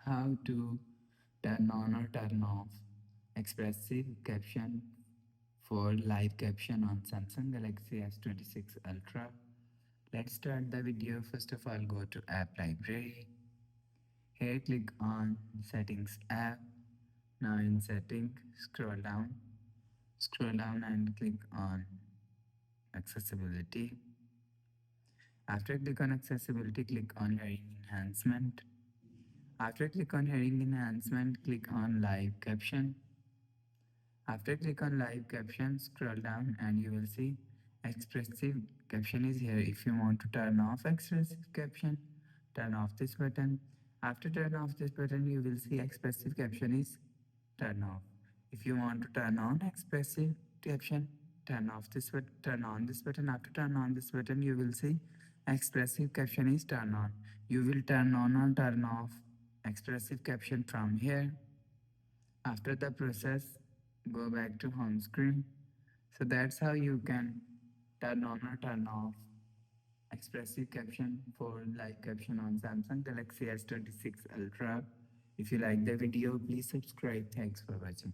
how to turn on or turn off expressive caption for live caption on Samsung Galaxy S26 Ultra. Let's start the video. First of all, go to App Library. Here, click on Settings app. Now in Setting, scroll down and click on Accessibility. After click on Accessibility, click on Hearing Enhancement. After click on Hearing Enhancement, click on Live Caption. After click on Live Caption, scroll down and you will see Expressive Caption is here. If you want to turn off Expressive Caption, turn off this button. After turn off this button, you will see Expressive Caption is turn off. If you want to turn on Expressive Caption, turn on this button. After turn on this button, you will see Expressive Caption is turn on. You will turn on or turn off Expressive Caption from here. After the process, go back to home screen. So that's how you can turn on or turn off Expressive Caption for live caption on Samsung Galaxy S26 Ultra. If you like the video, please subscribe. Thanks for watching.